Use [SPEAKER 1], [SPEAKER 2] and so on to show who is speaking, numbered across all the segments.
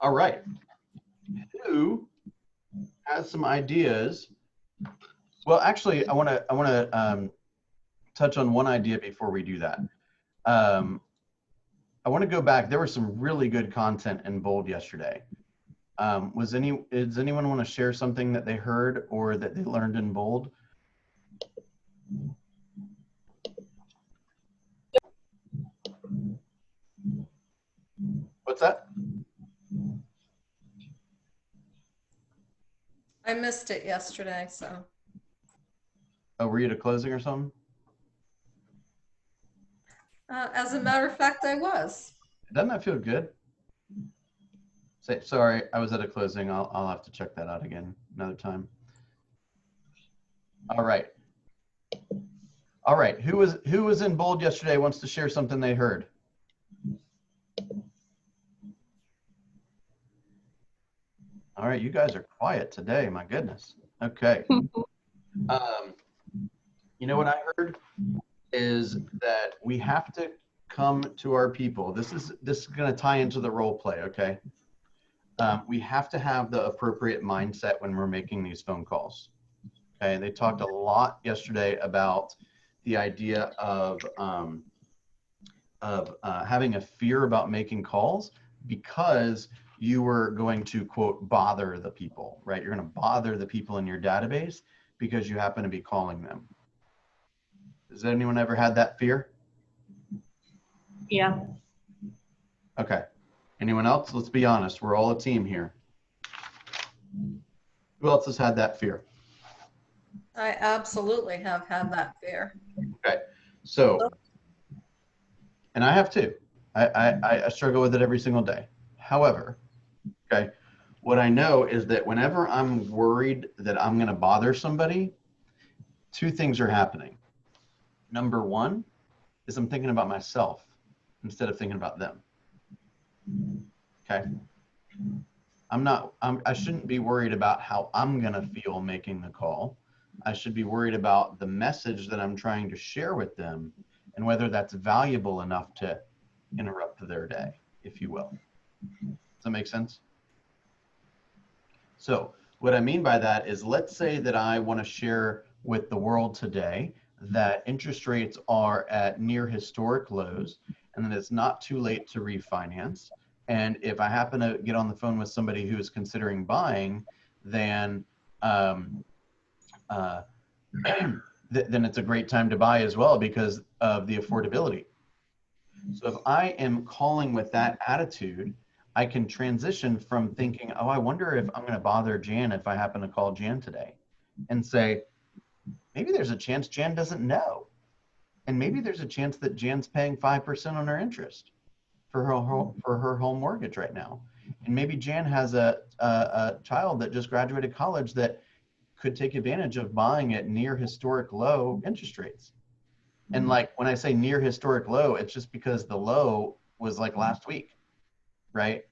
[SPEAKER 1] All right. Who has some ideas? Well, actually, I want to touch on one idea before we do that. Um, I want to go back. There was some really good content in Bold yesterday. Does anyone want to share something that they heard or that they learned in Bold? What's that?
[SPEAKER 2] I missed it yesterday, so.
[SPEAKER 1] Oh, were you at a closing or something?
[SPEAKER 2] As a matter of fact, I was.
[SPEAKER 1] Doesn't that feel good? Say, sorry, I was at a closing. I'll have to check that out again another time. All right. All right. Who was in Bold yesterday wants to share something they heard? All right, you guys are quiet today. My goodness. Okay. You know what I heard is that we have to come to our people. This is going to tie into the role play. Okay. We have to have the appropriate mindset when we're making these phone calls. Okay. They talked a lot yesterday about the idea of having a fear about making calls because you were going to, quote, bother the people, right? You're going to bother the people in your database because you happen to be calling them. Has anyone ever had that fear?
[SPEAKER 3] Yeah.
[SPEAKER 1] Okay. Anyone else? Let's be honest. We're all a team here. Who else has had that fear?
[SPEAKER 2] I absolutely have had that fear.
[SPEAKER 1] Okay. So, and I have too. I struggle with it every single day. However, okay, what I know is that whenever I'm worried that I'm going to bother somebody, two things are happening. Number one is I'm thinking about myself instead of thinking about them. Okay. I shouldn't be worried about how I'm going to feel making the call. I should be worried about the message that I'm trying to share with them and whether that's valuable enough to interrupt their day, if you will. Does that make sense? So what I mean by that is, let's say that I want to share with the world today that interest rates are at near historic lows and that it's not too late to refinance. And if I happen to get on the phone with somebody who is considering buying, then then it's a great time to buy as well because of the affordability. So if I am calling with that attitude, I can transition from thinking, oh, I wonder if I'm going to bother Jan if I happen to call Jan today, and say, maybe there's a chance Jan doesn't know. And maybe there's a chance that Jan's paying 5% on her interest for her home mortgage right now. And maybe Jan has a child that just graduated college that could take advantage of buying at near historic low interest rates. And like when I say near historic low, it's just because the low was like last week, right?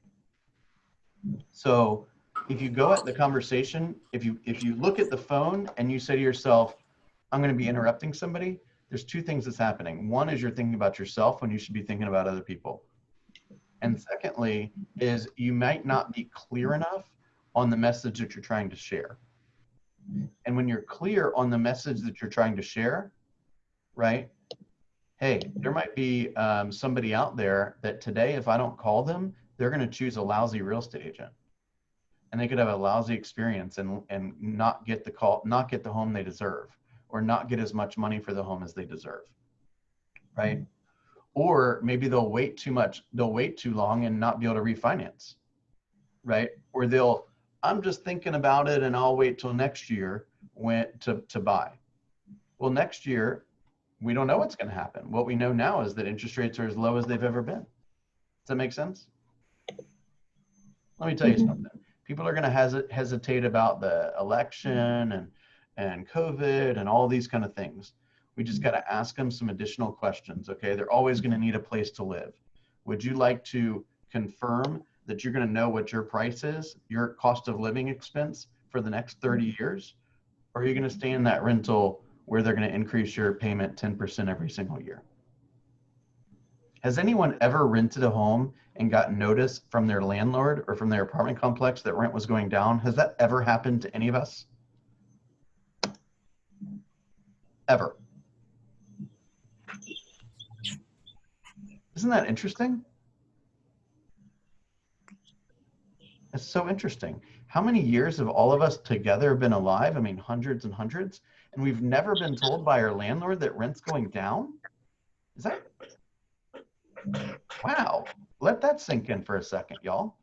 [SPEAKER 1] So if you go at the conversation, if you look at the phone and you say to yourself, I'm going to be interrupting somebody, there's two things that's happening. One is you're thinking about yourself when you should be thinking about other people. And secondly is you might not be clear enough on the message that you're trying to share. And when you're clear on the message that you're trying to share, right? Hey, there might be somebody out there that today, if I don't call them, they're going to choose a lousy real estate agent. And they could have a lousy experience and not get the call, not get the home they deserve, or not get as much money for the home as they deserve, right? Or maybe they'll wait too much, they'll wait too long and not be able to refinance, right? Or I'm just thinking about it and I'll wait till next year to buy. Well, next year, we don't know what's going to happen. What we know now is that interest rates are as low as they've ever been. Does that make sense? Let me tell you something. People are going to hesitate about the election and COVID and all these kind of things. We just got to ask them some additional questions, okay? They're always going to need a place to live. Would you like to confirm that you're going to know what your price is, your cost of living expense for the next 30 years? Or are you going to stay in that rental where they're going to increase your payment 10% every single year? Has anyone ever rented a home and got notice from their landlord or from their apartment complex that rent was going down? Has that ever happened to any of us? Ever? Isn't that interesting? It's so interesting. How many years have all of us together been alive? I mean, hundreds and hundreds, and we've never been told by our landlord that rent's going down? Is that, wow. Let that sink in for a second, y'all.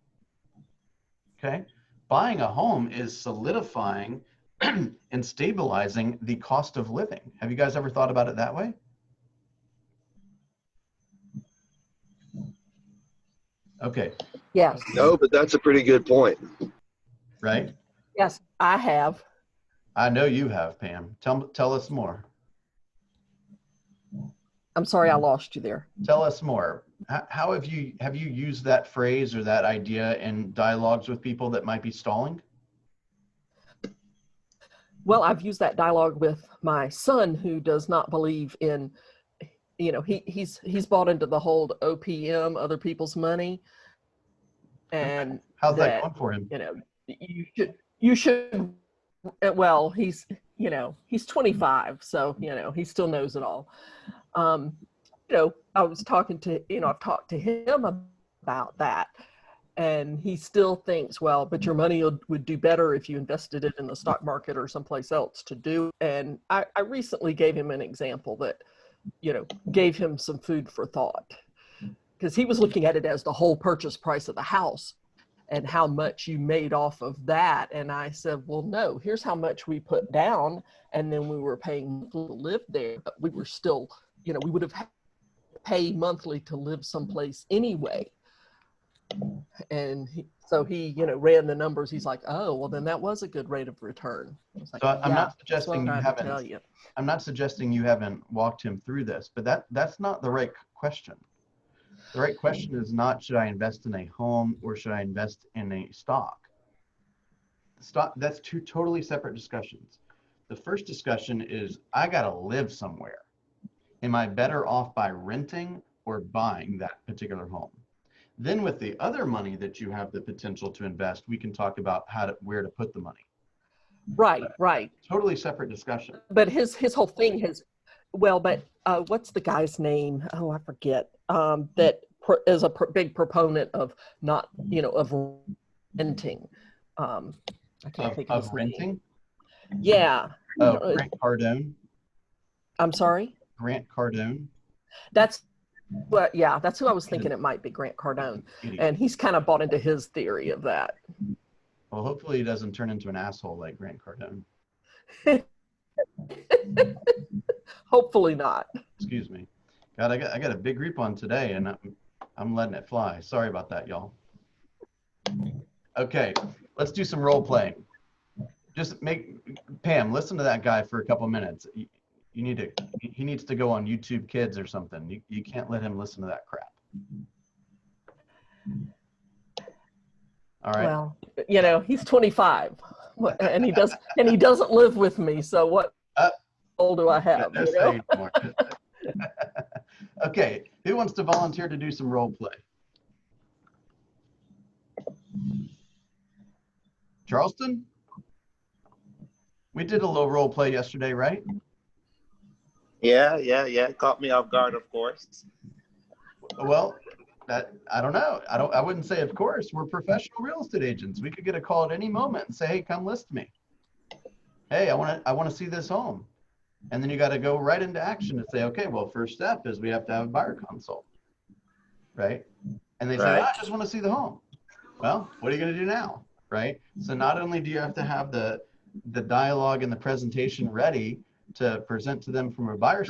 [SPEAKER 1] Okay. Buying a home is solidifying and stabilizing the cost of living. Have you guys ever thought about it that way? Okay.
[SPEAKER 3] Yes.
[SPEAKER 4] No, but that's a pretty good point.
[SPEAKER 1] Right?
[SPEAKER 3] Yes, I have.
[SPEAKER 1] I know you have, Pam. Tell us more.
[SPEAKER 3] I'm sorry I lost you there.
[SPEAKER 1] Tell us more. How have you used that phrase or that idea in dialogues with people that might be stalling?
[SPEAKER 3] Well, I've used that dialogue with my son, who does not believe in, you know, he's bought into the whole OPM, other people's money, and
[SPEAKER 1] how's that going for him?
[SPEAKER 3] You know, you should. Well, he's 25, so he still knows it all. I was talking to I've talked to him about that, and he still thinks, well, but your money would do better if you invested it in the stock market or someplace else to do. And I recently gave him an example that, gave him some food for thought, because he was looking at it as the whole purchase price of the house and how much you made off of that. And I said, well, no, here's how much we put down. And then we were paying to live there, but we were still, we would have had to pay monthly to live someplace anyway. And so he ran the numbers. He's like, oh, well, then that was a good rate of return. Like,
[SPEAKER 1] so I'm not suggesting I'm not suggesting you haven't walked him through this, but that's not the right question. The right question is not, should I invest in a home or should I invest in a stock? That's two totally separate discussions. The first discussion is, I got to live somewhere. Am I better off by renting or buying that particular home? Then with the other money that you have the potential to invest, we can talk about where to put the money.
[SPEAKER 3] Right.
[SPEAKER 1] Totally separate discussion.
[SPEAKER 3] But his whole thing has, what's the guy's name? Oh, I forget. That is a big proponent of not, of renting. I can't think of
[SPEAKER 1] renting.
[SPEAKER 3] Yeah.
[SPEAKER 1] Oh, Grant Cardone.
[SPEAKER 3] I'm sorry.
[SPEAKER 1] Grant Cardone.
[SPEAKER 3] That's who I was thinking it might be, Grant Cardone. And he's kind of bought into his theory of that.
[SPEAKER 1] Well, hopefully he doesn't turn into an asshole like Grant Cardone.
[SPEAKER 3] Hopefully not.
[SPEAKER 1] Excuse me. God, I got a big group on today and I'm letting it fly. Sorry about that, y'all. Okay, let's do some role playing. Just Pam, listen to that guy for a couple minutes. He needs to go on YouTube Kids or something. You can't let him listen to that crap. All right.
[SPEAKER 3] Well, he's 25 and he doesn't live with me. So what old do I have?
[SPEAKER 1] Okay, who wants to volunteer to do some role play? Charleston? We did a little role play yesterday, right?
[SPEAKER 5] Yeah. Caught me off guard, of course.
[SPEAKER 1] Well, I don't know. I wouldn't say of course. We're professional real estate agents. We could get a call at any moment and say, hey, come list me. Hey, I want to see this home. And then you got to go right into action and say, okay, well, first step is we have to have a buyer consult. Right? And they say, I just want to see the home. Well, what are you going to do now? Right? So not only do you have to have the dialogue and the presentation ready to present to them from a buyer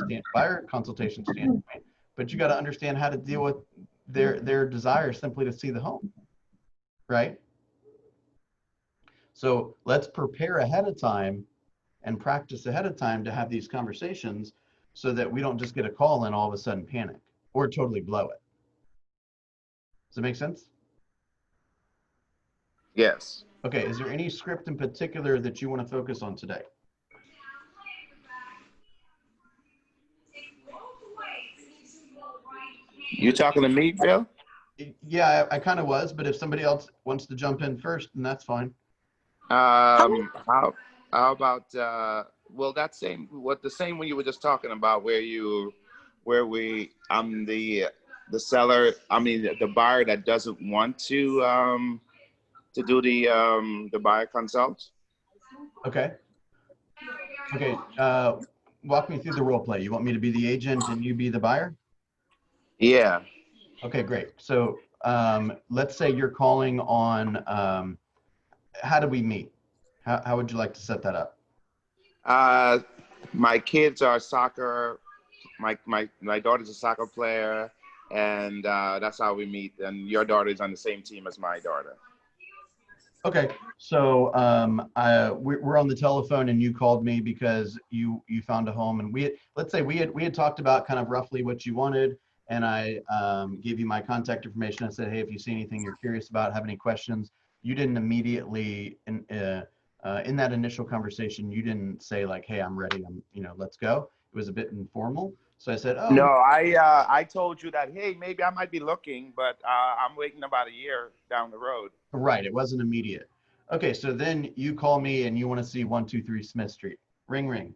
[SPEAKER 1] consultation standpoint, but you got to understand how to deal with their desire simply to see the home, right? So let's prepare ahead of time and practice ahead of time to have these conversations so that we don't just get a call and all of a sudden panic or totally blow it. Does that make sense?
[SPEAKER 5] Yes.
[SPEAKER 1] Okay, is there any script in particular that you want to focus on today?
[SPEAKER 5] You talking to me, Bill?
[SPEAKER 1] Yeah, I kind of was, but if somebody else wants to jump in first, then that's fine.
[SPEAKER 5] How about well, that same what the same one you were just talking about, I'm the seller. I mean, the buyer that doesn't want to do the buyer consult.
[SPEAKER 1] Okay. Okay. Walk me through the role play. You want me to be the agent and you be the buyer?
[SPEAKER 5] Yeah.
[SPEAKER 1] Okay, great. So let's say you're calling on, how do we meet? How would you like to set that up?
[SPEAKER 5] My kids are soccer. My daughter's a soccer player, and that's how we meet. And your daughter's on the same team as my daughter.
[SPEAKER 1] Okay, so we're on the telephone and you called me because you found a home, and let's say we had talked about kind of roughly what you wanted, and I gave you my contact information. I said, hey, if you see anything you're curious about, have any questions. You didn't immediately in that initial conversation, you didn't say like, hey, I'm ready, let's go. It was a bit informal. So I said, oh
[SPEAKER 5] No, I told you that, hey, maybe I might be looking, but I'm waiting about a year down the road.
[SPEAKER 1] right, it wasn't immediate. Okay, so then you call me and you want to see 123 Smith Street. Ring, ring.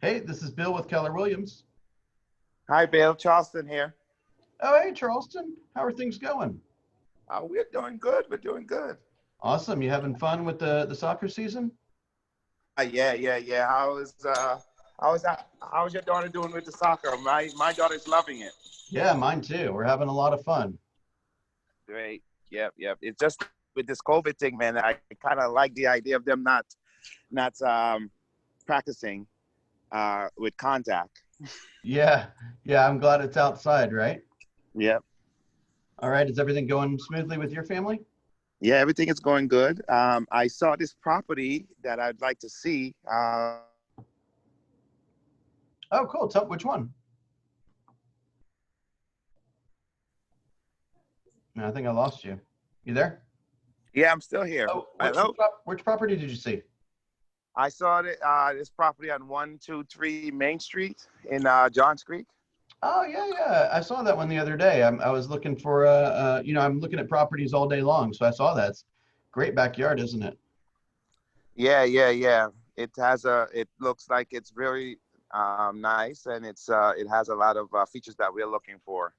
[SPEAKER 1] Hey, this is Bill with Keller Williams.
[SPEAKER 5] Hi, Bill. Charleston here.
[SPEAKER 1] Oh, hey, Charleston. How are things going?
[SPEAKER 5] We're doing good. We're doing good.
[SPEAKER 1] Awesome. You having fun with the soccer season?
[SPEAKER 5] Yeah. How's your daughter doing with the soccer? My daughter's loving it.
[SPEAKER 1] Yeah, mine too. We're having a lot of fun.
[SPEAKER 5] Great. Yep. It's just with this COVID thing, man. I kind of like the idea of them not practicing with contact.
[SPEAKER 1] Yeah, I'm glad it's outside, right?
[SPEAKER 5] Yep.
[SPEAKER 1] All right. Is everything going smoothly with your family?
[SPEAKER 5] Yeah, everything is going good. I saw this property that I'd like to see.
[SPEAKER 1] Oh, cool. Tell which one? No, I think I lost you. You there?
[SPEAKER 5] Yeah, I'm still here.
[SPEAKER 1] Oh,
[SPEAKER 5] Hello?
[SPEAKER 1] which property did you see?
[SPEAKER 5] I saw this property on 123 Main Street in Johns Creek.
[SPEAKER 1] Oh, yeah. I saw that one the other day. I was looking for I'm looking at properties all day long, so I saw that. It's great backyard, isn't it?
[SPEAKER 5] Yeah. It looks like it's very nice, and it has a lot of features that we're looking for.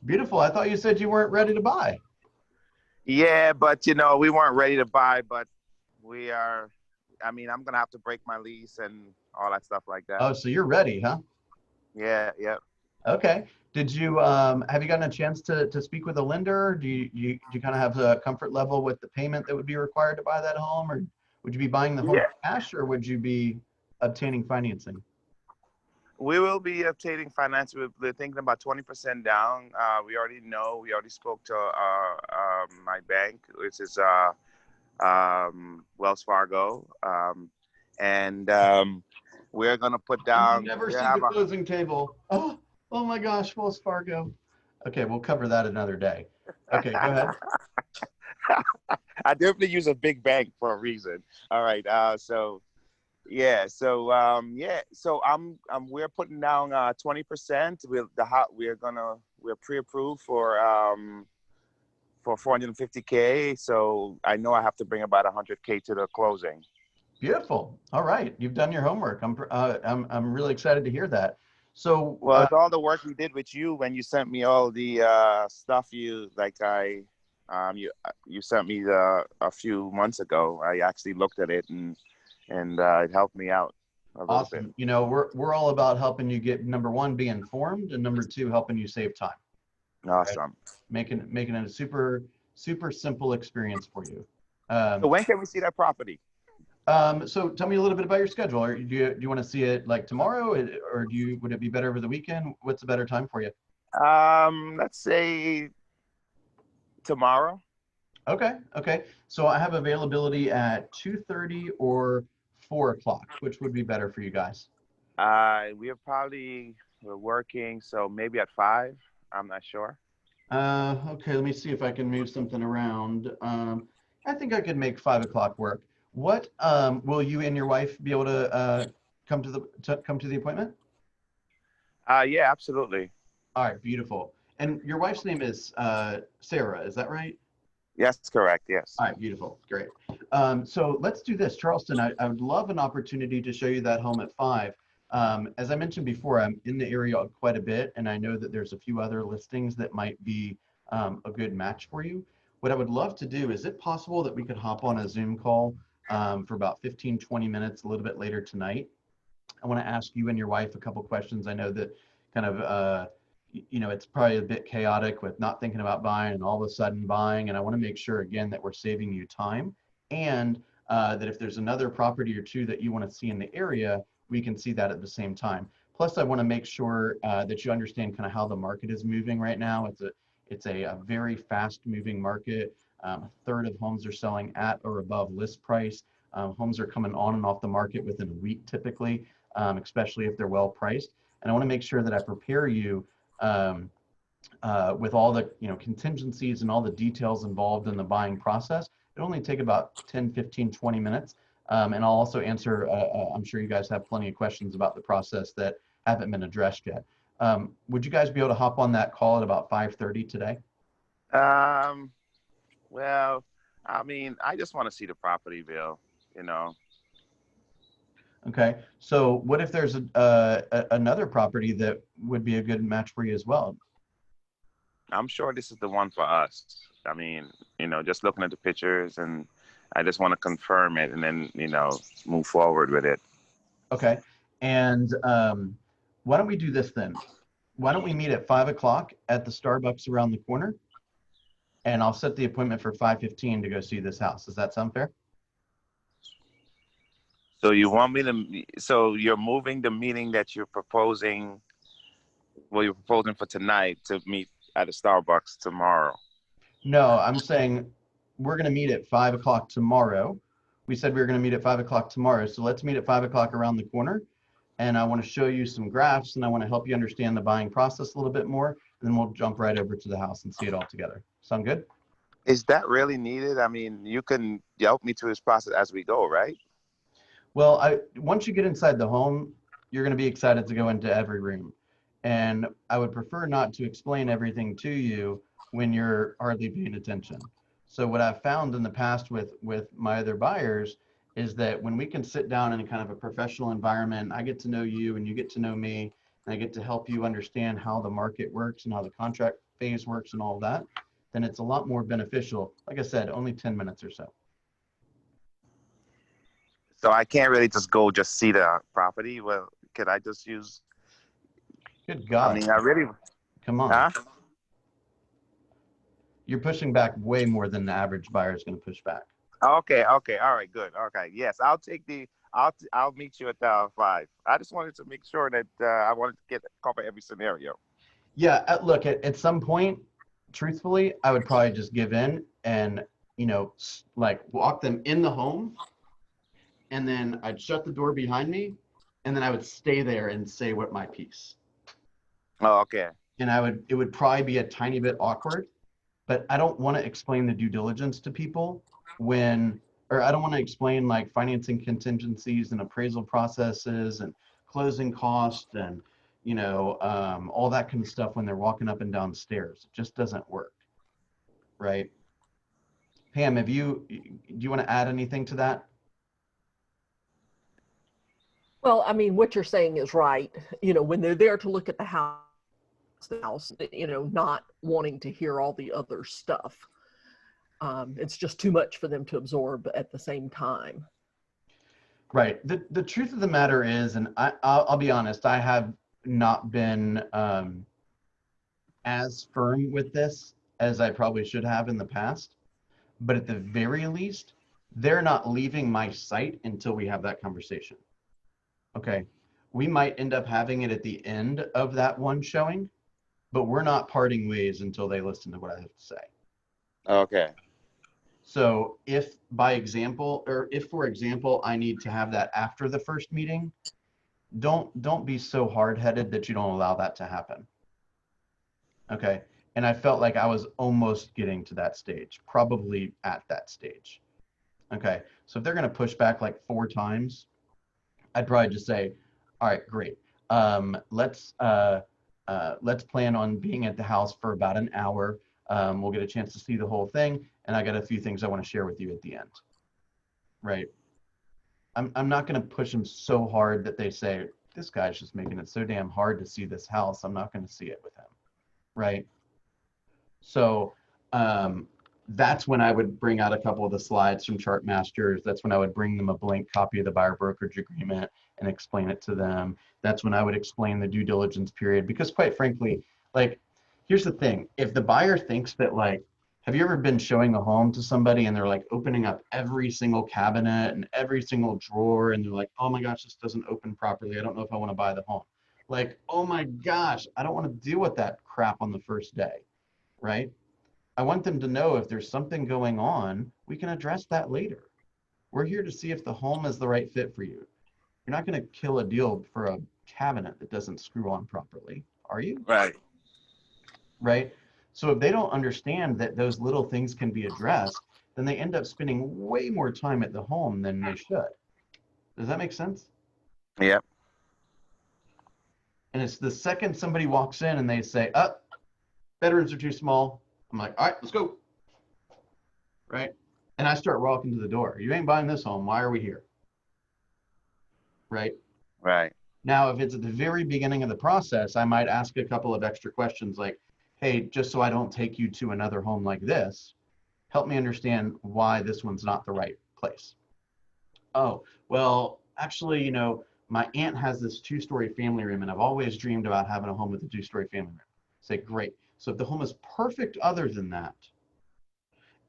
[SPEAKER 1] Beautiful. I thought you said you weren't ready to buy.
[SPEAKER 5] Yeah, but we weren't ready to buy, but we are. I mean, I'm gonna have to break my lease and all that stuff like that.
[SPEAKER 1] Oh, so you're ready, huh?
[SPEAKER 5] Yeah.
[SPEAKER 1] Okay. Did you have you gotten a chance to speak with a lender? Do you kind of have a comfort level with the payment that would be required to buy that home, or would you be buying the home cash, or would you be obtaining financing?
[SPEAKER 5] We will be obtaining financing. We're thinking about 20% down. We already know. We already spoke to my bank, which is Wells Fargo, and we're gonna put down.
[SPEAKER 1] Never see the closing table. Oh my gosh, Wells Fargo. Okay, we'll cover that another day. Okay, go ahead.
[SPEAKER 5] I definitely use a big bank for a reason. All right. So we're putting down 20%. We're pre-approved for 450K. So I know I have to bring about 100K to the closing.
[SPEAKER 1] Beautiful. All right, you've done your homework. I'm really excited to hear that. So
[SPEAKER 5] well, it's all the work we did with you when you sent me all the stuff you sent me a few months ago. I actually looked at it and it helped me out a little bit.
[SPEAKER 1] We're all about helping you get, number one, be informed, and number two, helping you save time.
[SPEAKER 5] Awesome.
[SPEAKER 1] Right? Making it a super simple experience for you.
[SPEAKER 5] So when can we see that property?
[SPEAKER 1] So tell me a little bit about your schedule. Or do you want to see it like tomorrow, or would it be better over the weekend? What's a better time for you?
[SPEAKER 5] Let's say tomorrow.
[SPEAKER 1] Okay. So I have availability at 2:30 or 4 o'clock. Which would be better for you guys?
[SPEAKER 5] We're working, so maybe at 5. I'm not sure.
[SPEAKER 1] Okay, let me see if I can move something around. I think I could make 5 o'clock work. What will you and your wife be able to come to the appointment?
[SPEAKER 5] Yeah, absolutely.
[SPEAKER 1] All right, beautiful. And your wife's name is Sarah, is that right?
[SPEAKER 5] Yes, correct. Yes.
[SPEAKER 1] All right, beautiful, great. So let's do this, Charleston. I would love an opportunity to show you that home at 5. As I mentioned before, I'm in the area quite a bit, and I know that there's a few other listings that might be a good match for you. What I would love to do, is it possible that we could hop on a Zoom call for about 15, 20 minutes a little bit later tonight? I want to ask you and your wife a couple questions. I know that kind of, it's probably a bit chaotic with not thinking about buying and all of a sudden buying. And I want to make sure, again, that we're saving you time, and that if there's another property or two that you want to see in the area, we can see that at the same time. Plus, I want to make sure that you understand kind of how the market is moving right now. It's a very fast moving market. A third of homes are selling at or above list price. Homes are coming on and off the market within a week typically, especially if they're well priced. And I want to make sure that I prepare you with all the contingencies and all the details involved in the buying process. It'll only take about 10, 15, 20 minutes. And I'll also answer, I'm sure you guys have plenty of questions about the process that haven't been addressed yet. Would you guys be able to hop on that call at about 5:30 today?
[SPEAKER 5] Well, I mean, I just want to see the property, Bill, you know.
[SPEAKER 1] Okay, so what if there's another property that would be a good match for you as well?
[SPEAKER 5] I'm sure this is the one for us. I mean, just looking at the pictures, and I just want to confirm it and then, move forward with it.
[SPEAKER 1] Okay, and why don't we do this then? Why don't we meet at 5 o'clock at the Starbucks around the corner? And I'll set the appointment for 5:15 to go see this house. Does that sound fair?
[SPEAKER 5] So you want me to, so you're moving the meeting that you're proposing for tonight to meet at a Starbucks tomorrow?
[SPEAKER 1] No, I'm saying we're going to meet at 5 o'clock tomorrow. We said we were going to meet at 5 o'clock tomorrow. So let's meet at 5 o'clock around the corner. And I want to show you some graphs, and I want to help you understand the buying process a little bit more. And then we'll jump right over to the house and see it all together. Sound good?
[SPEAKER 5] Is that really needed? I mean, you can help me through this process as we go, right?
[SPEAKER 1] Well, once you get inside the home, you're going to be excited to go into every room. And I would prefer not to explain everything to you when you're hardly paying attention. So what I've found in the past with my other buyers is that when we can sit down in a kind of a professional environment, I get to know you and you get to know me, and I get to help you understand how the market works and how the contract phase works and all of that, then it's a lot more beneficial. Like I said, only 10 minutes or so.
[SPEAKER 5] So I can't really just see the property. Well, could I just use?
[SPEAKER 1] Good God.
[SPEAKER 5] I mean, I really.
[SPEAKER 1] Come on.
[SPEAKER 5] Huh?
[SPEAKER 1] You're pushing back way more than the average buyer is going to push back.
[SPEAKER 5] Okay. All right. Good. Okay. Yes, I'll meet you at 5. I just wanted to make sure that I wanted to cover every scenario.
[SPEAKER 1] Yeah. Look, at some point, truthfully, I would probably just give in and, like walk them in the home, and then I'd shut the door behind me, and then I would stay there and say what my piece.
[SPEAKER 5] Oh, okay.
[SPEAKER 1] And it would probably be a tiny bit awkward, but I don't want to explain the due diligence to people or I don't want to explain like financing contingencies and appraisal processes and closing costs and, all that kind of stuff when they're walking up and down stairs. It just doesn't work. Right. Pam, do you want to add anything to that?
[SPEAKER 3] Well, I mean, what you're saying is right. When they're there to look at the house, not wanting to hear all the other stuff. It's just too much for them to absorb at the same time.
[SPEAKER 1] Right. The truth of the matter is, and I'll be honest, I have not been as firm with this as I probably should have in the past. But at the very least, they're not leaving my site until we have that conversation. Okay. We might end up having it at the end of that one showing, but we're not parting ways until they listen to what I have to say.
[SPEAKER 5] Okay.
[SPEAKER 1] So if for example, I need to have that after the first meeting, don't be so hard-headed that you don't allow that to happen. Okay. And I felt like I was almost getting to that stage, probably at that stage. Okay. So if they're going to push back like 4 times, I'd probably just say, all right, great. Let's let's plan on being at the house for about an hour. We'll get a chance to see the whole thing, and I got a few things I want to share with you at the end. Right? I'm not going to push them so hard that they say, this guy's just making it so damn hard to see this house. I'm not going to see it with him. Right? So that's when I would bring out a couple of the slides from Chart Masters. That's when I would bring them a blank copy of the buyer brokerage agreement and explain it to them. That's when I would explain the due diligence period, because quite frankly, like, here's the thing. If the buyer thinks that, like, have you ever been showing a home to somebody and they're like opening up every single cabinet and every single drawer and they're like, oh my gosh, this doesn't open properly. I don't know if I want to buy the home. Like, oh my gosh, I don't want to deal with that crap on the first day, right? I want them to know if there's something going on, we can address that later. We're here to see if the home is the right fit for you. You're not going to kill a deal for a cabinet that doesn't screw on properly, are you?
[SPEAKER 5] Right.
[SPEAKER 1] Right? So if they don't understand that those little things can be addressed, then they end up spending way more time at the home than they should. Does that make sense?
[SPEAKER 5] Yep.
[SPEAKER 1] And it's the second somebody walks in and they say, bedrooms are too small. I'm like, all right, let's go. Right? And I start walking to the door. You ain't buying this home. Why are we here? Right?
[SPEAKER 5] Right.
[SPEAKER 1] Now, if it's at the very beginning of the process, I might ask a couple of extra questions like, hey, just so I don't take you to another home like this, help me understand why this one's not the right place. Oh, well, actually, you know, my aunt has this 2-story family room and I've always dreamed about having a home with a 2-story family room. Say, great. So if the home is perfect other than that,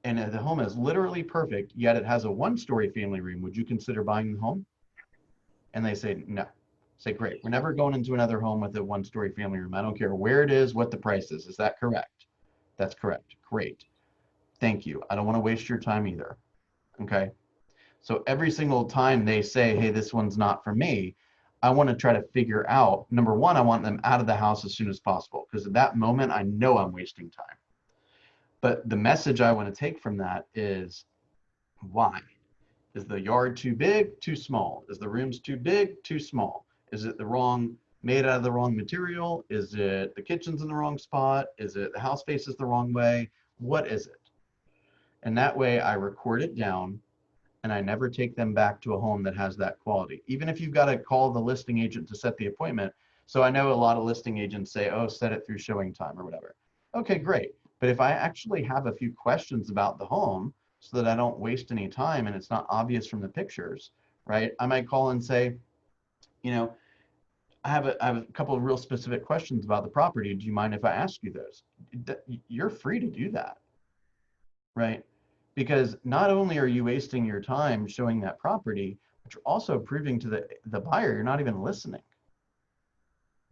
[SPEAKER 1] and if the home is literally perfect, yet it has a 1-story family room, would you consider buying the home? And they say, no. Say, great. We're never going into another home with a 1-story family room. I don't care where it is, what the price is. Is that correct? That's correct. Great. Thank you. I don't want to waste your time either. Okay. So every single time they say, hey, this one's not for me, I want to try to figure out, number one, I want them out of the house as soon as possible, because at that moment, I know I'm wasting time. But the message I want to take from that is, why? Is the yard too big, too small? Is the rooms too big, too small? Is it made out of the wrong material? Is it the kitchen's in the wrong spot? Is it the house faces the wrong way? What is it? And that way I record it down and I never take them back to a home that has that quality. Even if you've got to call the listing agent to set the appointment. So I know a lot of listing agents say, oh, set it through showing time or whatever. Okay, great. But if I actually have a few questions about the home so that I don't waste any time and it's not obvious from the pictures, right? I might call and say, you know, I have a couple of real specific questions about the property. Do you mind if I ask you those? You're free to do that, right? Because not only are you wasting your time showing that property, but you're also proving to the buyer you're not even listening.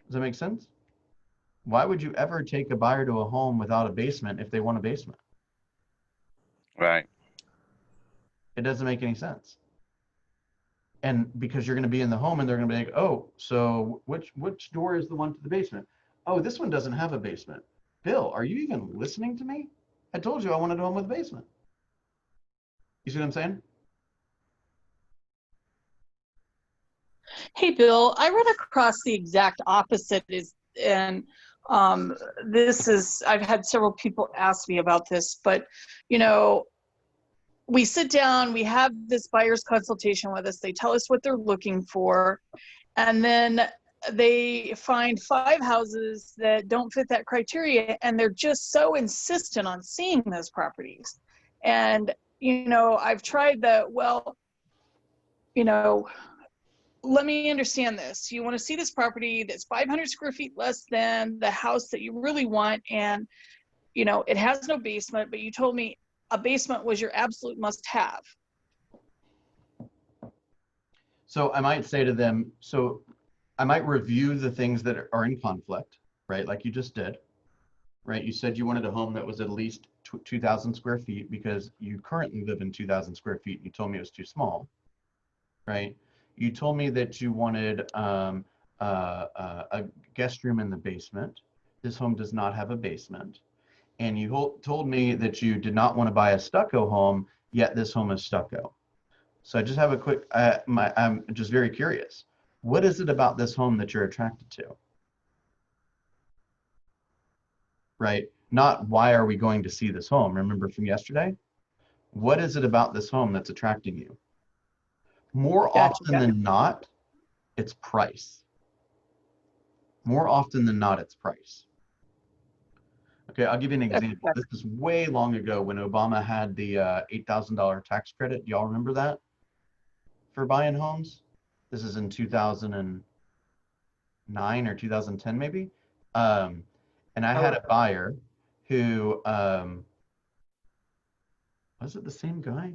[SPEAKER 1] Does that make sense? Why would you ever take a buyer to a home without a basement if they want a basement?
[SPEAKER 5] Right.
[SPEAKER 1] It doesn't make any sense. And because you're going to be in the home and they're going to be like, oh, so which door is the one to the basement? Oh, this one doesn't have a basement. Bill, are you even listening to me? I told you I wanted a home with a basement. You see what I'm saying?
[SPEAKER 2] Hey, Bill, I run across the exact opposite and I've had several people ask me about this, but, you know, we sit down, we have this buyer's consultation with us. They tell us what they're looking for. And then they find 5 houses that don't fit that criteria. And they're just so insistent on seeing those properties. And, you know, I've tried well, you know, let me understand this. You want to see this property that's 500 square feet less than the house that you really want. And, you know, it has no basement, but you told me a basement was your absolute must-have.
[SPEAKER 1] So I might say to them, so I might review the things that are in conflict, right? Like you just did, right? You said you wanted a home that was at least 2,000 square feet because you currently live in 2,000 square feet. You told me it was too small, right? You told me that you wanted a guest room in the basement. This home does not have a basement. And you told me that you did not want to buy a stucco home, yet this home is stucco. So I just have a quick, I'm just very curious. What is it about this home that you're attracted to? right? Not why are we going to see this home? Remember from yesterday? What is it about this home that's attracting you? More
[SPEAKER 2] Gotcha.
[SPEAKER 1] often than not, it's price. More often than not, it's price. Okay, I'll give you an example. This is way long ago when Obama had the $8,000 tax credit. Do y'all remember that for buying homes? This is in 2009 or 2010 maybe. And I had a buyer who, was it the same guy?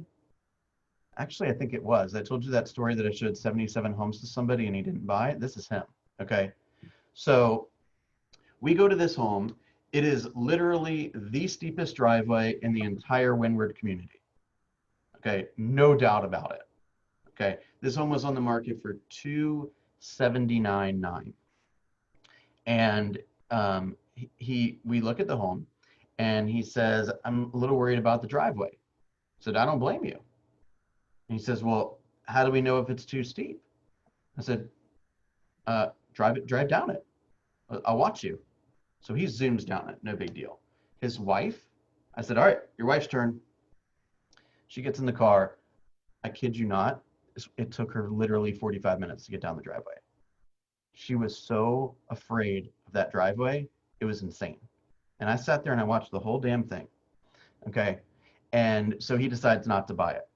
[SPEAKER 1] Actually, I think it was. I told you that story that I showed 77 homes to somebody and he didn't buy it. This is him. Okay. So we go to this home. It is literally the steepest driveway in the entire Windward community. Okay. No doubt about it. Okay. This home was on the market for $279,900. And we look at the home and he says, I'm a little worried about the driveway. I said, I don't blame you. And he says, well, how do we know if it's too steep? I said, drive down it. I'll watch you. So he zooms down it, no big deal. His wife, I said, all right, your wife's turn. She gets in the car. I kid you not, it took her literally 45 minutes to get down the driveway. She was so afraid of that driveway, it was insane. And I sat there and I watched the whole damn thing. Okay. And so he decides not to buy it.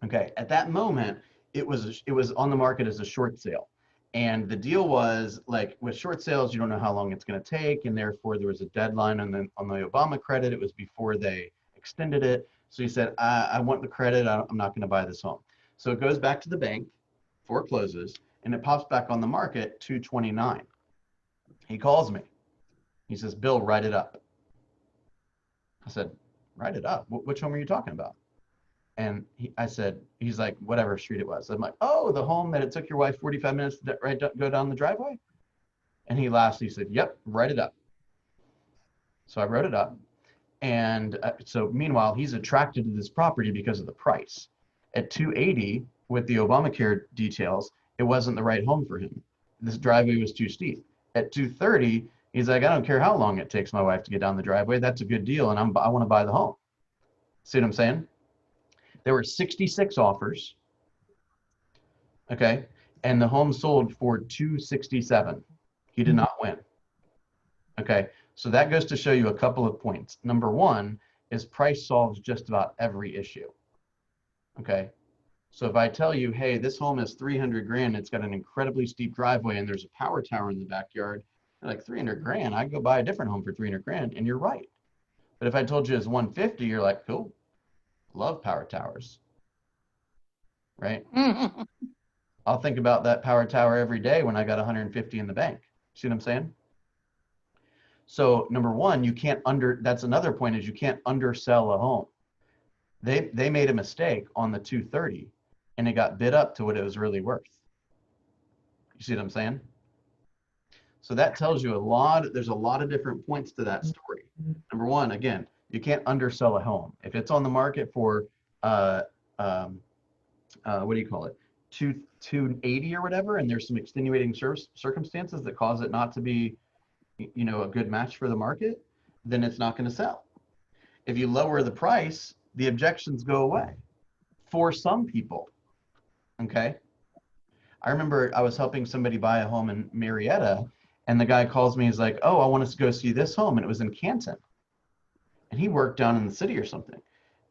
[SPEAKER 1] Okay. At that moment, it was on the market as a short sale. And the deal was like with short sales, you don't know how long it's going to take. And therefore there was a deadline on the Obama credit. It was before they extended it. So he said, I want the credit. I'm not going to buy this home. So it goes back to the bank, forecloses, and it pops back on the market, $229,000. He calls me. He says, Bill, write it up. I said, write it up? Which home are you talking about? And he's like, whatever street it was. I'm like, oh, the home that it took your wife 45 minutes to go down the driveway? And he laughs. He said, yep, write it up. So I wrote it up. And so meanwhile, he's attracted to this property because of the price. At $280,000 with the Obamacare details, it wasn't the right home for him. This driveway was too steep. At $230,000, he's like, I don't care how long it takes my wife to get down the driveway. That's a good deal. And I want to buy the home. See what I'm saying? There were 66 offers. Okay. And the home sold for $267,000. He did not win. Okay. So that goes to show you a couple of points. Number one is price solves just about every issue. Okay. So if I tell you, hey, this home is $300,000, it's got an incredibly steep driveway and there's a power tower in the backyard, you're like $300,000, I'd go buy a different home for $300,000, and you're right. But if I told you it's $150,000, you're like, cool, love power towers, right? I'll think about that power tower every day when I got $150,000 in the bank. See what I'm saying? So number one, that's another point, is you can't undersell a home. They made a mistake on the $230,000 and it got bid up to what it was really worth. You see what I'm saying? So that tells you there's a lot of different points to that story. Number one, again, you can't undersell a home. If it's on the market for, what do you call it? 280 or whatever, and there's some extenuating circumstances that cause it not to be, a good match for the market, then it's not going to sell. If you lower the price, the objections go away for some people. Okay. I remember I was helping somebody buy a home in Marietta, and the guy calls me. He's like, oh, I want us to go see this home. And it was in Canton. And he worked down in the city or something.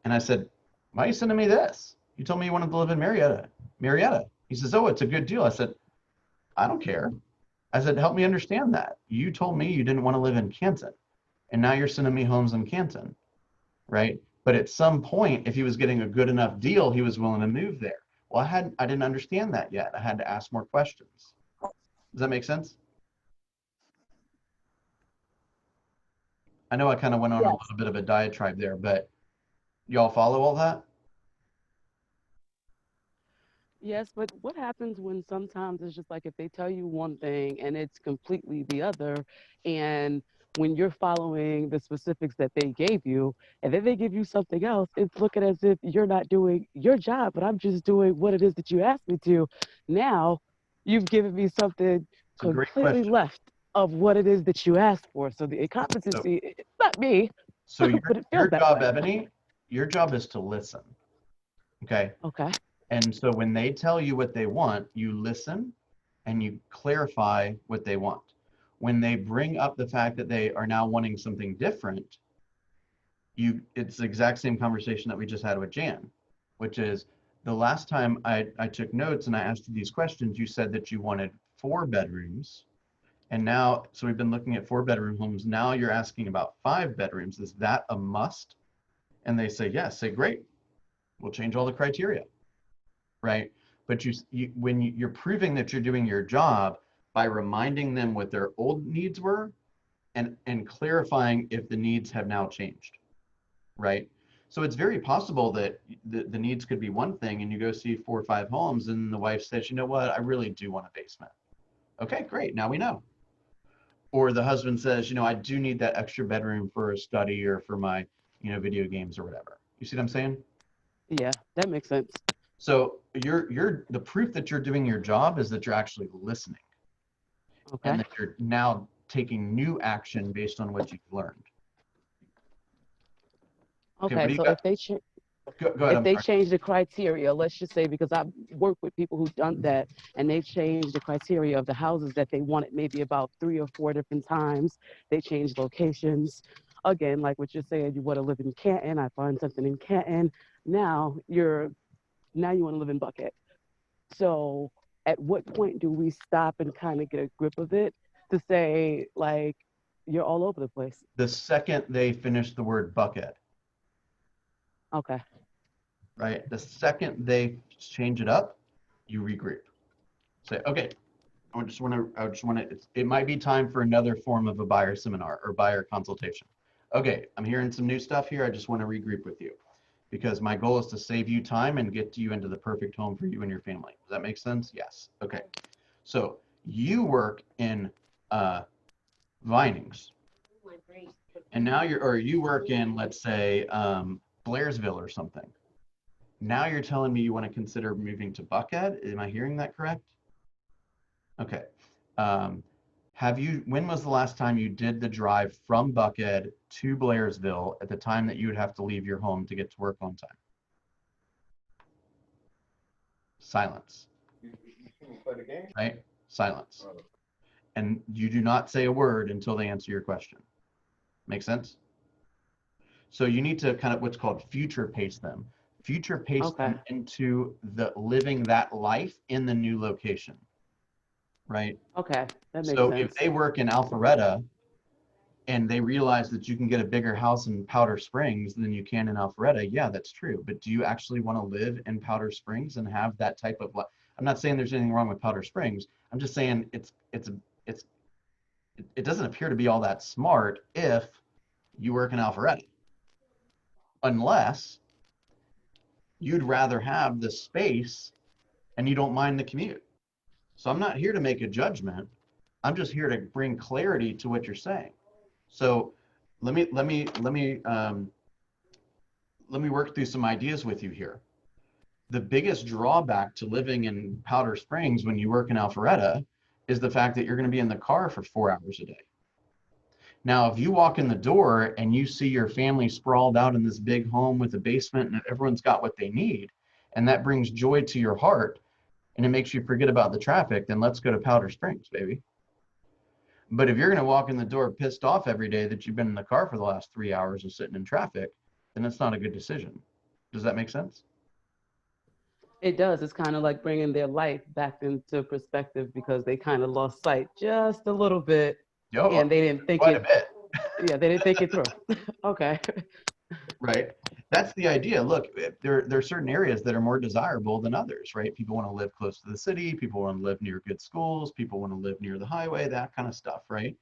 [SPEAKER 1] And I said, why are you sending me this? You told me you wanted to live in Marietta. He says, oh, it's a good deal. I said, I don't care. I said, help me understand that. You told me you didn't want to live in Canton. And now you're sending me homes in Canton, right? But at some point, if he was getting a good enough deal, he was willing to move there. Well, I didn't understand that yet. I had to ask more questions. Does that make sense? I know I kind of went on a little bit of a diatribe there, but y'all follow all that?
[SPEAKER 6] Yes, but what happens when sometimes it's just like if they tell you one thing and it's completely the other, and when you're following the specifics that they gave you, and then they give you something else, it's looking as if you're not doing your job, but I'm just doing what it is that you asked me to. Now, you've given me something
[SPEAKER 1] It's a great
[SPEAKER 6] completely
[SPEAKER 1] question.
[SPEAKER 6] left of what it is that you asked for. So the incompetency, it's not me,
[SPEAKER 1] So your,
[SPEAKER 6] but it feels
[SPEAKER 1] your
[SPEAKER 6] that
[SPEAKER 1] job,
[SPEAKER 6] way.
[SPEAKER 1] Ebony, your job is to listen. Okay.
[SPEAKER 6] Okay.
[SPEAKER 1] And so when they tell you what they want, you listen and you clarify what they want. When they bring up the fact that they are now wanting something different, it's the exact same conversation that we just had with Jan, which is the last time I took notes and I asked you these questions, you said that you wanted 4 bedrooms. And now, so we've been looking at 4-bedroom homes. Now you're asking about 5 bedrooms. Is that a must? And they say, yes. Say, great. We'll change all the criteria, right? But you're proving that you're doing your job by reminding them what their old needs were and clarifying if the needs have now changed, right? So it's very possible that the needs could be one thing and you go see 4 or 5 homes and the wife says, you know what, I really do want a basement. Okay, great, now we know. Or the husband says, you know, I do need that extra bedroom for a study or for my, you know, video games or whatever. You see what I'm saying?
[SPEAKER 6] Yeah, that makes sense.
[SPEAKER 1] So the proof that you're doing your job is that you're actually listening
[SPEAKER 6] Okay.
[SPEAKER 1] and that you're now taking new action based on what you've learned. Okay, what
[SPEAKER 6] Okay.
[SPEAKER 1] do you
[SPEAKER 6] So
[SPEAKER 1] got?
[SPEAKER 6] if they
[SPEAKER 1] Go ahead,
[SPEAKER 6] if
[SPEAKER 1] I'm
[SPEAKER 6] they
[SPEAKER 1] sorry.
[SPEAKER 6] change the criteria, let's just say, because I've worked with people who've done that and they've changed the criteria of the houses that they wanted maybe about 3 or 4 different times. They changed locations. Again, like what you're saying, you want to live in Canton. I find something in Canton. Now you want to live in Buckhead. So at what point do we stop and kind of get a grip of it to say, like, you're all over the place?
[SPEAKER 1] The second they finish the word bucket,
[SPEAKER 6] Okay.
[SPEAKER 1] right? The second they change it up, you regroup. Say, okay, I just want to, it might be time for another form of a buyer seminar or buyer consultation. Okay, I'm hearing some new stuff here. I just want to regroup with you because my goal is to save you time and get you into the perfect home for you and your family. Does that make sense? Yes. Okay. So you work in Vinings, and now you work in, let's say, Blairsville or something. Now you're telling me you want to consider moving to Buckhead. Am I hearing that correct? Okay. When was the last time you did the drive from Buckhead to Blairsville at the time that you would have to leave your home to get to work on time? Silence. Right? Silence. And you do not say a word until they answer your question. Make sense? So you need to kind of what's called future pace them. Future pace them into the living that life in the new location. Right?
[SPEAKER 6] Okay. That makes
[SPEAKER 1] So
[SPEAKER 6] sense.
[SPEAKER 1] if they work in Alpharetta and they realize that you can get a bigger house in Powder Springs than you can in Alpharetta, yeah, that's true. But do you actually want to live in Powder Springs and have that type of life? I'm not saying there's anything wrong with Powder Springs. I'm just saying it doesn't appear to be all that smart if you work in Alpharetta, unless you'd rather have the space and you don't mind the commute. So I'm not here to make a judgment. I'm just here to bring clarity to what you're saying. So let me work through some ideas with you here. The biggest drawback to living in Powder Springs when you work in Alpharetta is the fact that you're going to be in the car for 4 hours a day. Now, if you walk in the door and you see your family sprawled out in this big home with a basement and everyone's got what they need, and that brings joy to your heart and it makes you forget about the traffic, then let's go to Powder Springs, baby. But if you're going to walk in the door pissed off every day that you've been in the car for the last 3 hours of sitting in traffic, then it's not a good decision. Does that make sense?
[SPEAKER 6] It does. It's kind of like bringing their life back into perspective because they kind of lost sight just a little bit, and they didn't think
[SPEAKER 1] quite a bit.
[SPEAKER 6] Yeah, they didn't think it through. Okay.
[SPEAKER 1] Right. That's the idea. Look, there are certain areas that are more desirable than others, right? People want to live close to the city. People want to live near good schools. People want to live near the highway, that kind of stuff, right?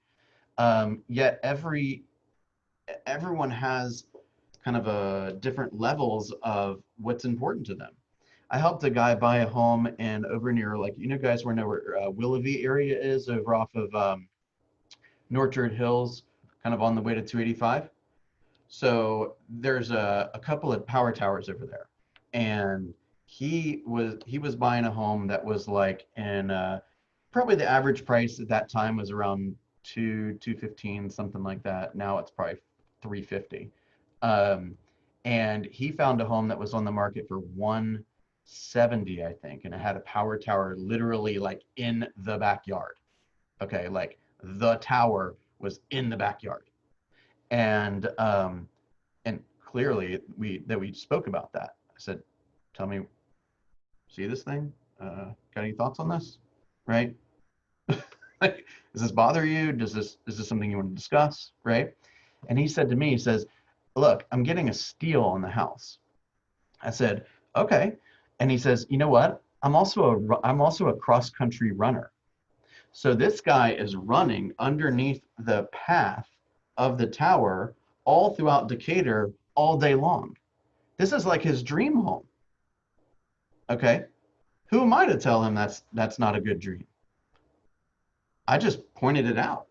[SPEAKER 1] Yet everyone has kind of a different levels of what's important to them. I helped a guy buy a home and over near, like, you know, guys know where Willoughby area is, over off of Norchard Hills, kind of on the way to 285. So there's a couple of power towers over there, and he was buying a home that was like in probably the average price at that time was around 215, something like that. Now it's probably 350. And he found a home that was on the market for 170, I think, and it had a power tower literally like in the backyard. Okay, like the tower was in the backyard. And clearly we spoke about that. I said, tell me, see this thing? Got any thoughts on this? Right? Like, does this bother you? Is this something you want to discuss? Right? And he said to me, he says, look, I'm getting a steal on the house. I said, okay. And he says, you know what? I'm also a cross country runner. So this guy is running underneath the path of the tower all throughout Decatur all day long. This is like his dream home. Okay. Who am I to tell him that's not a good dream? I just pointed it out.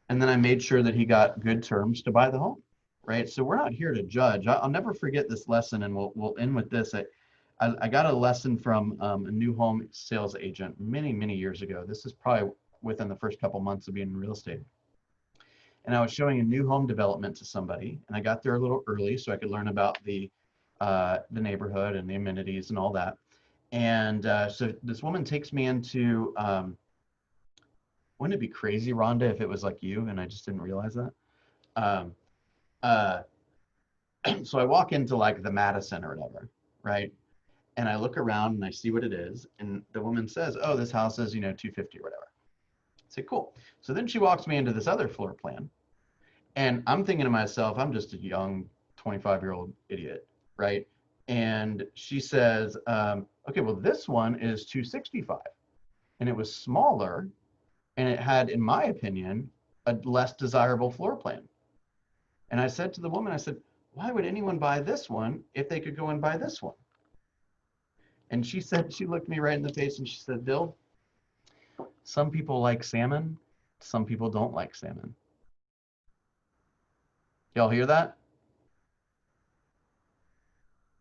[SPEAKER 1] And then I made sure that he got good terms to buy the home. Right. So we're not here to judge. I'll never forget this lesson, and we'll end with this. I got a lesson from a new home sales agent many years ago. This is probably within the first couple months of being in real estate. And I was showing a new home development to somebody, and I got there a little early so I could learn about the neighborhood and the amenities and all that. And so this woman takes me into, wouldn't it be crazy, Rhonda, if it was like you and I just didn't realize that? So I walk into like the Madison or whatever, right? And I look around and I see what it is. And the woman says, oh, this house is, 250 or whatever. I say, cool. So then she walks me into this other floor plan. And I'm thinking to myself, I'm just a young 25-year-old idiot, right? And she says, okay, well, this one is 265. And it was smaller. And it had, in my opinion, a less desirable floor plan. And I said to the woman, I said, why would anyone buy this one if they could go and buy this one? And she said, she looked me right in the face and she said, Bill, some people like salmon, some people don't like salmon. Y'all hear that?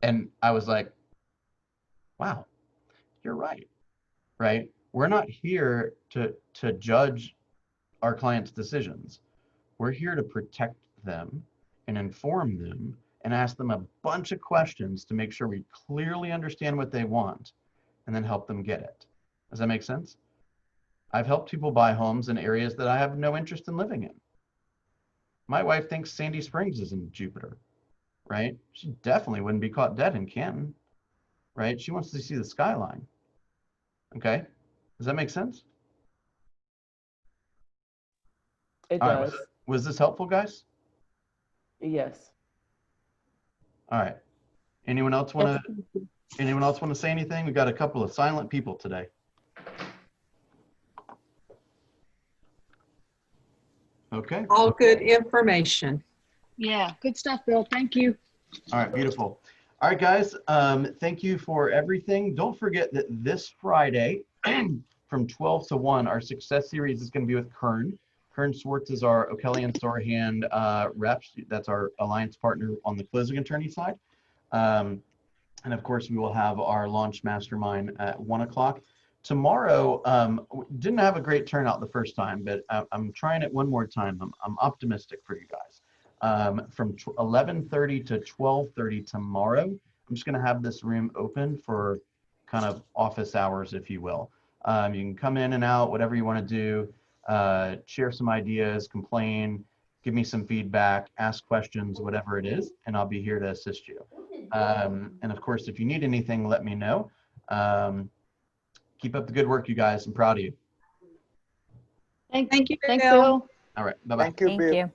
[SPEAKER 1] And I was like, wow, you're right, right? We're not here to judge our clients' decisions. We're here to protect them and inform them and ask them a bunch of questions to make sure we clearly understand what they want and then help them get it. Does that make sense? I've helped people buy homes in areas that I have no interest in living in. My wife thinks Sandy Springs is in Jupiter, right? She definitely wouldn't be caught dead in Canton, right? She wants to see the skyline. Okay, does that make sense?
[SPEAKER 3] It
[SPEAKER 1] All right,
[SPEAKER 3] does.
[SPEAKER 1] was this helpful, guys?
[SPEAKER 3] Yes.
[SPEAKER 1] All right. Anyone else want to say anything? We got a couple of silent people today. Okay.
[SPEAKER 7] All good information.
[SPEAKER 8] Yeah, good stuff, Bill. Thank you.
[SPEAKER 1] All right, beautiful. All right, guys, thank you for everything. Don't forget that this Friday from 12 to 1, our success series is going to be with Kern. Kern Swartz is our O'Kelly and Sorahan rep. That's our alliance partner on the closing attorney side. And of course, we will have our launch mastermind at 1 o'clock. Tomorrow, didn't have a great turnout the first time, but I'm trying it one more time. I'm optimistic for you guys. From 11:30 to 12:30 tomorrow, I'm just going to have this room open for kind of office hours, if you will. You can come in and out, whatever you want to do, share some ideas, complain, give me some feedback, ask questions, whatever it is, and I'll be here to assist you. And of course, if you need anything, let me know. Keep up the good work, you guys. I'm proud of you.
[SPEAKER 8] Thank
[SPEAKER 7] Thank you,
[SPEAKER 8] Thanks,
[SPEAKER 7] Bill.
[SPEAKER 8] Bill.
[SPEAKER 1] All right. Bye-bye.
[SPEAKER 5] Thank you,
[SPEAKER 9] Thank
[SPEAKER 5] Bill.
[SPEAKER 9] you.